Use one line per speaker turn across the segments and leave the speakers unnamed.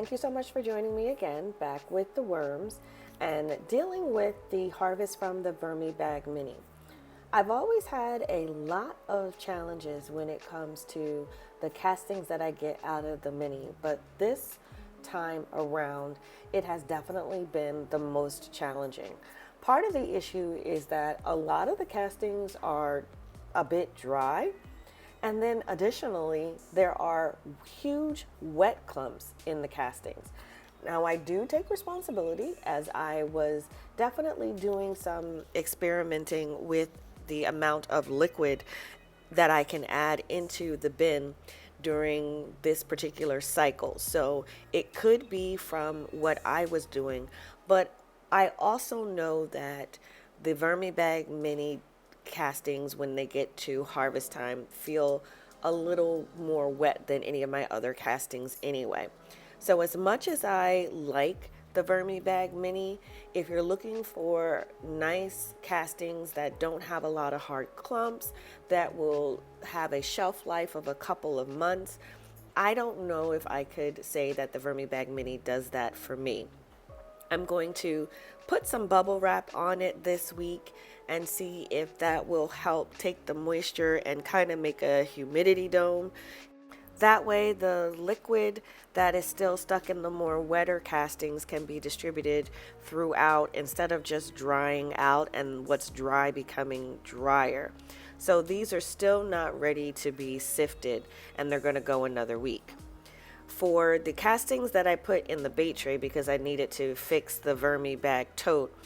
Thank you so much for joining me again, back with the worms and dealing with the harvest from the Vermibag Mini. I've always had a lot of challenges when it comes to the castings that I get out of the Mini, but this time around, it has definitely been the most challenging. Part of the issue is that a lot of the castings are a bit dry, and then additionally, there are huge wet clumps in the castings. Now, I do take responsibility as I was definitely doing some experimenting with the amount of liquid that I can add into the bin during this particular cycle. So it could be from what I was doing, but I also know that the Vermibag Mini castings, when they get to harvest time, feel a little more wet than any of my other castings anyway. So as much as I like the Vermibag Mini, if you're looking for nice castings that don't have a lot of hard clumps, that will have a shelf life of a couple of months, I don't know if I could say that the Vermibag Mini does that for me. I'm going to put some bubble wrap on it this week and see if that will help take the moisture and kind of make a humidity dome. That way the liquid that is still stuck in the more wetter castings can be distributed throughout instead of just drying out and what's dry becoming drier. So these are still not ready to be sifted and they're going to go another week. For the castings that I put in the bait tray because I needed to fix the Vermibag tote,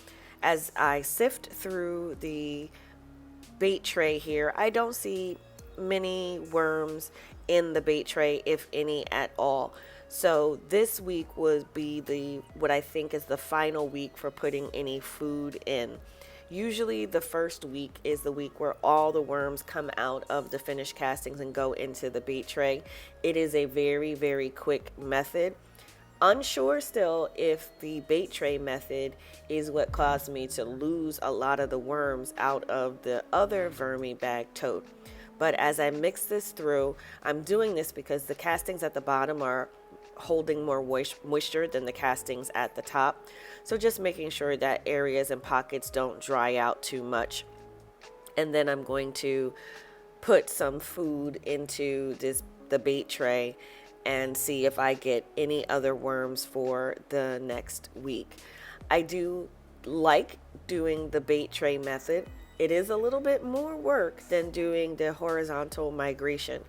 as I sift through the bait tray here, I don't see many worms in the bait tray, if any at all. So this week would be what I think is the final week for putting any food in. Usually the first week is the week where all the worms come out of the finished castings and go into the bait tray. It is a very, very quick method. Unsure still if the bait tray method is what caused me to lose a lot of the worms out of the other Vermibag tote. But as I mix this through, I'm doing this because the castings at the bottom are holding more moisture than the castings at the top. So just making sure that areas and pockets don't dry out too much. And then I'm going to put some food into the bait tray and see if I get any other worms for the next week. I do like doing the bait tray method. It is a little bit more work than doing the horizontal migration.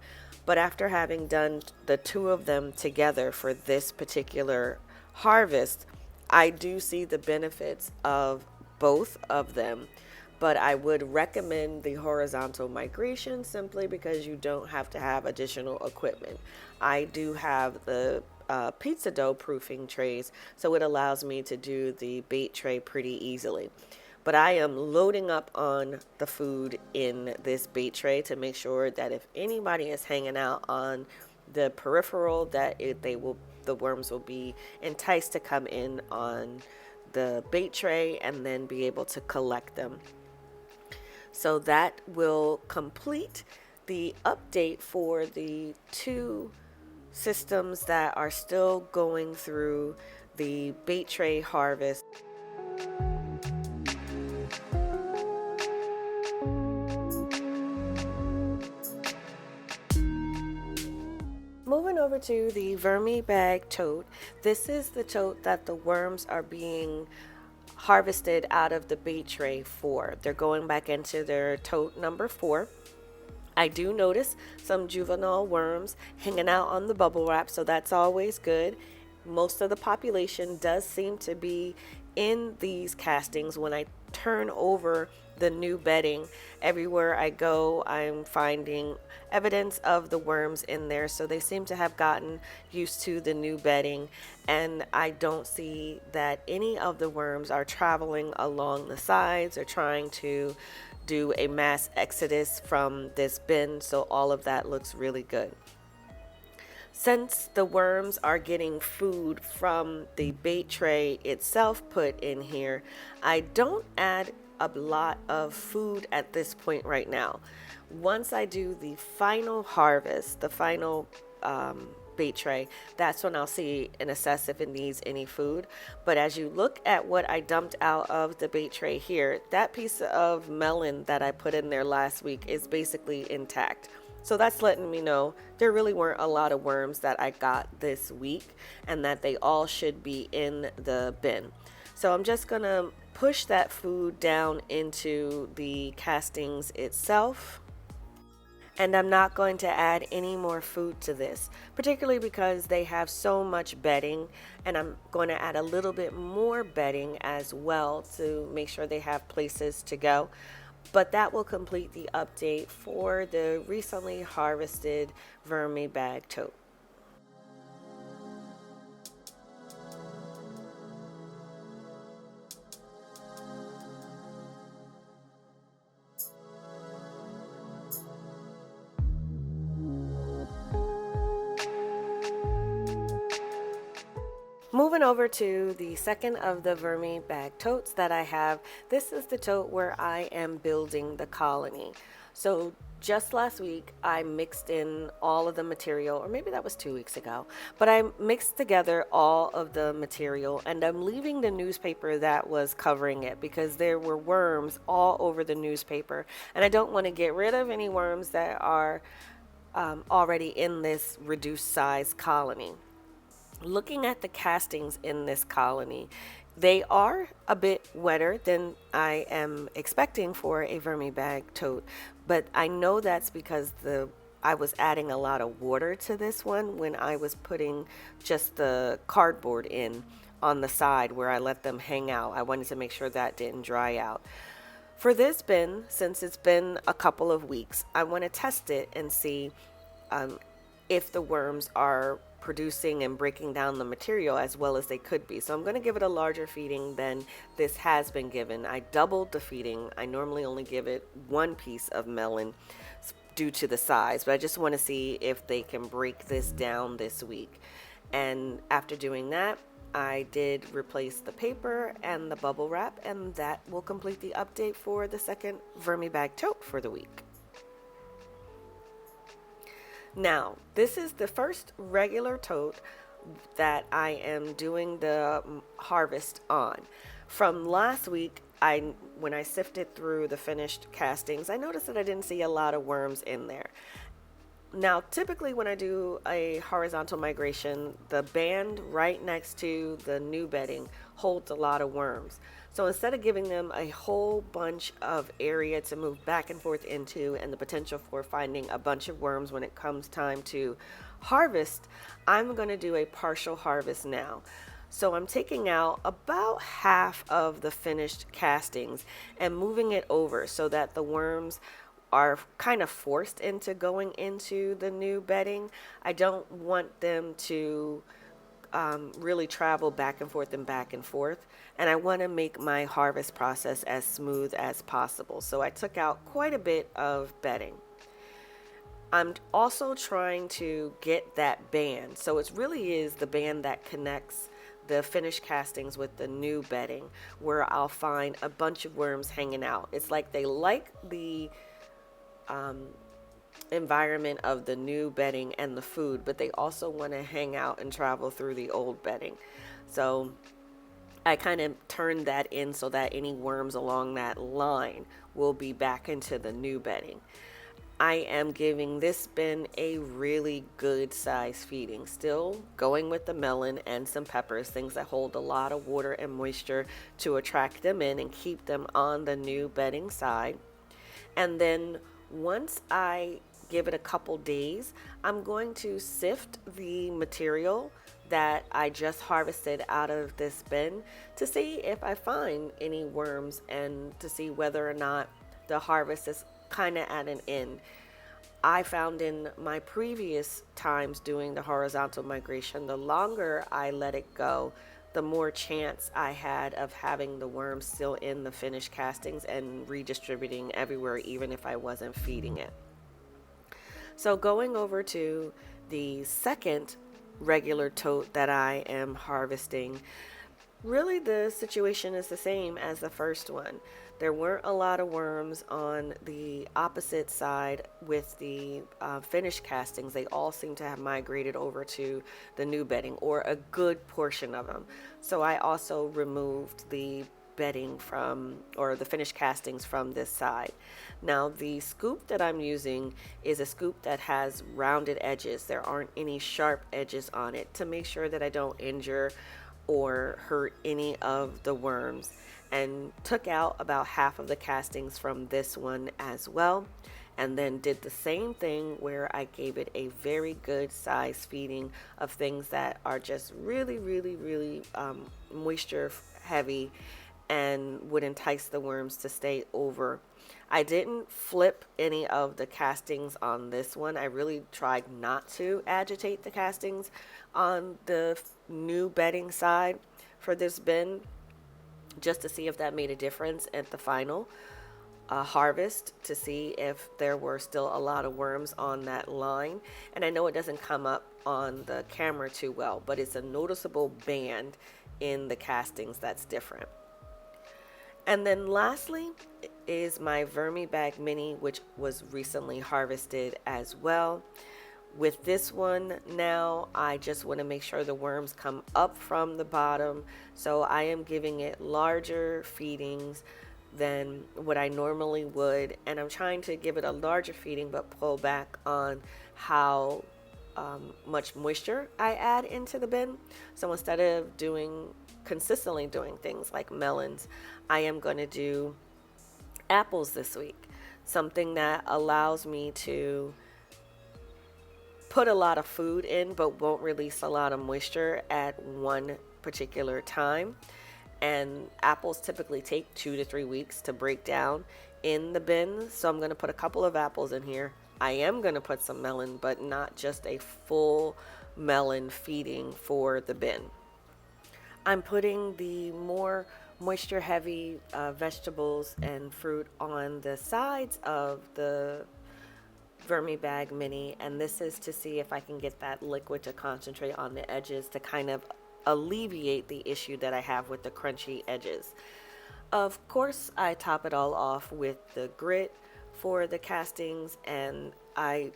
But after having done the two of them together for this particular harvest, I do see the benefits of both of them. But I would recommend the horizontal migration simply because you don't have to have additional equipment. I do have the pizza dough proofing trays, so it allows me to do the bait tray pretty easily. But I am loading up on the food in this bait tray to make sure that if anybody is hanging out on the peripheral, that the worms will be enticed to come in on the bait tray and then be able to collect them. So that will complete the update for the two systems that are still going through the bait tray harvest. Moving over to the Vermibag tote, this is the tote that the worms are being harvested out of the bait tray for. They're going back into their tote number 4. I do notice some juvenile worms hanging out on the bubble wrap, so that's always good. Most of the population does seem to be in these castings. When I turn over the new bedding, everywhere I go, I'm finding evidence of the worms in there. So they seem to have gotten used to the new bedding, and I don't see that any of the worms are traveling along the sides or trying to do a mass exodus from this bin. So all of that looks really good. Since the worms are getting food from the bait tray itself put in here, I don't add a lot of food at this point right now. Once I do the final harvest, the final bait tray, that's when I'll see and assess if it needs any food. But as you look at what I dumped out of the bait tray here, that piece of melon that I put in there last week is basically intact. So that's letting me know there really weren't a lot of worms that I got this week, and that they all should be in the bin. So I'm just gonna push that food down into the castings itself. And I'm not going to add any more food to this, particularly because they have so much bedding, and I'm going to add a little bit more bedding as well to make sure they have places to go. But that will complete the update for the recently harvested Vermi bag tote. Moving over to the second of the Vermi bag totes that I have, this is the tote where I am building the colony. So just last week I mixed in all of the material, or maybe that was 2 weeks ago, but I mixed together all of the material, and I'm leaving the newspaper that was covering it because there were worms all over the newspaper, and I don't want to get rid of any worms that are already in this reduced size colony. Looking at the castings in this colony, they are a bit wetter than I am expecting for a Vermi bag tote, but I know that's because I was adding a lot of water to this one when I was putting just the cardboard in on the side where I let them hang out. I wanted to make sure that didn't dry out. For this bin, since it's been a couple of weeks, I want to test it and see if the worms are producing and breaking down the material as well as they could be. So I'm going to give it a larger feeding than this has been given. I doubled the feeding. I normally only give it one piece of melon due to the size, but I just want to see if they can break this down this week. And after doing that, I did replace the paper and the bubble wrap, and that will complete the update for the second Vermi bag tote for the week. Now, this is the first regular tote that I am doing the harvest on. From last week, when I sifted through the finished castings, I noticed that I didn't see a lot of worms in there. Now, typically when I do a horizontal migration, the band right next to the new bedding holds a lot of worms. So instead of giving them a whole bunch of area to move back and forth into and the potential for finding a bunch of worms when it comes time to harvest, I'm going to do a partial harvest now. So I'm taking out about half of the finished castings and moving it over so that the worms are kind of forced into going into the new bedding. I don't want them to really travel back and forth and back and forth, and I want to make my harvest process as smooth as possible. So I took out quite a bit of bedding. I'm also trying to get that band, so it really is the band that connects the finished castings with the new bedding, where I'll find a bunch of worms hanging out. It's like they like the environment of the new bedding and the food, but they also want to hang out and travel through the old bedding. So I kind of turned that in so that any worms along that line will be back into the new bedding. I am giving this bin a really good size feeding, still going with the melon and some peppers, things that hold a lot of water and moisture to attract them in and keep them on the new bedding side. And then once I give it a couple days, I'm going to sift the material that I just harvested out of this bin to see if I find any worms and to see whether or not the harvest is kind of at an end. I found in my previous times doing the horizontal migration, the longer I let it go, the more chance I had of having the worms still in the finished castings and redistributing everywhere, even if I wasn't feeding it. So going over to the second regular tote that I am harvesting, really the situation is the same as the first one. There weren't a lot of worms on the opposite side with the finished castings. They all seem to have migrated over to the new bedding, or a good portion of them. So I also removed the bedding from, or the finished castings from this side. Now the scoop that I'm using is a scoop that has rounded edges. There aren't any sharp edges on it, to make sure that I don't injure or hurt any of the worms, and took out about half of the castings from this one as well, and then did the same thing where I gave it a very good size feeding of things that are just really moisture heavy and would entice the worms to stay over. I didn't flip any of the castings on this one. I really tried not to agitate the castings on the new bedding side for this bin, just to see if that made a difference at the final harvest, to see if there were still a lot of worms on that line. And I know it doesn't come up on the camera too well, but it's a noticeable band in the castings that's different. And then lastly is my Vermibag Mini, which was recently harvested as well. With this one now, I just want to make sure the worms come up from the bottom, so I am giving it larger feedings than what I normally would, and I'm trying to give it a larger feeding but pull back on how much moisture I add into the bin. So instead of consistently doing things like melons, I am going to do apples this week, something that allows me to put a lot of food in but won't release a lot of moisture at one particular time. And apples typically take 2 to 3 weeks to break down in the bin, so I'm going to put a couple of apples in here. I am going to put some melon, but not just a full melon feeding for the bin. I'm putting the more moisture heavy vegetables and fruit on the sides of the Vermibag Mini, and this is to see if I can get that liquid to concentrate on the edges to kind of alleviate the issue that I have with the crunchy edges. Of course, I top it all off with the grit for the castings, and I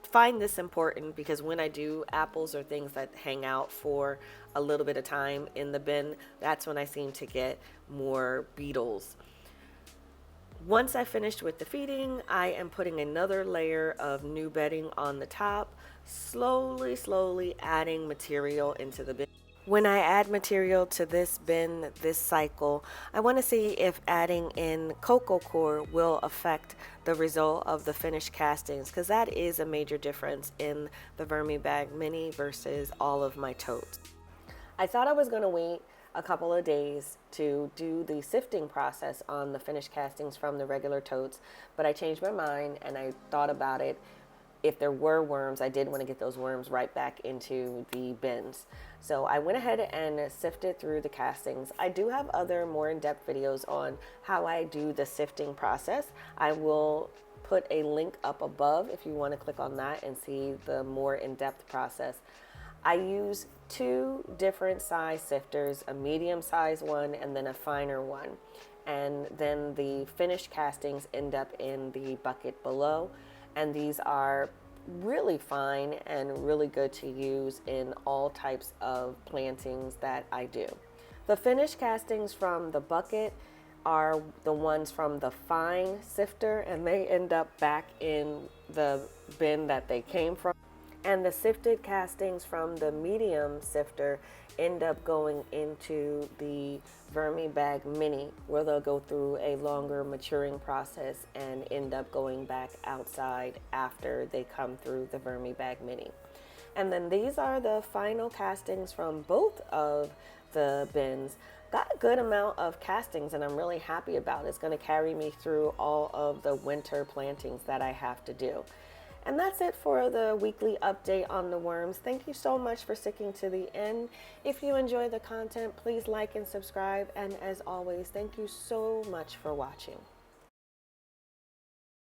find this important because when I do apples or things that hang out for a little bit of time in the bin, that's when I seem to get more beetles. Once I finished with the feeding, I am putting another layer of new bedding on the top, slowly adding material into the bin. When I add material to this bin this cycle, I want to see if adding in cocoa coir will affect the result of the finished castings, because that is a major difference in the Vermibag Mini versus all of my totes. I thought I was going to wait a couple of days to do the sifting process on the finished castings from the regular totes, but I changed my mind and I thought about it. If there were worms, I did want to get those worms right back into the bins. So I went ahead and sifted through the castings. I do have other more in-depth videos on how I do the sifting process. I will put a link up above if you want to click on that and see the more in-depth process. I use 2 different size sifters, a medium size one and then a finer one. And then the finished castings end up in the bucket below. And these are really fine and really good to use in all types of plantings that I do. The finished castings from the bucket are the ones from the fine sifter, and they end up back in the bin that they came from. And the sifted castings from the medium sifter end up going into the Vermibag Mini, where they'll go through a longer maturing process and end up going back outside after they come through the Vermibag Mini. And then these are the final castings from both of the bins. Got a good amount of castings and I'm really happy about it. It's going to carry me through all of the winter plantings that I have to do. And that's it for the weekly update on the worms. Thank you so much for sticking to the end. If you enjoy the content, please like and subscribe. And as always, thank you so much for watching.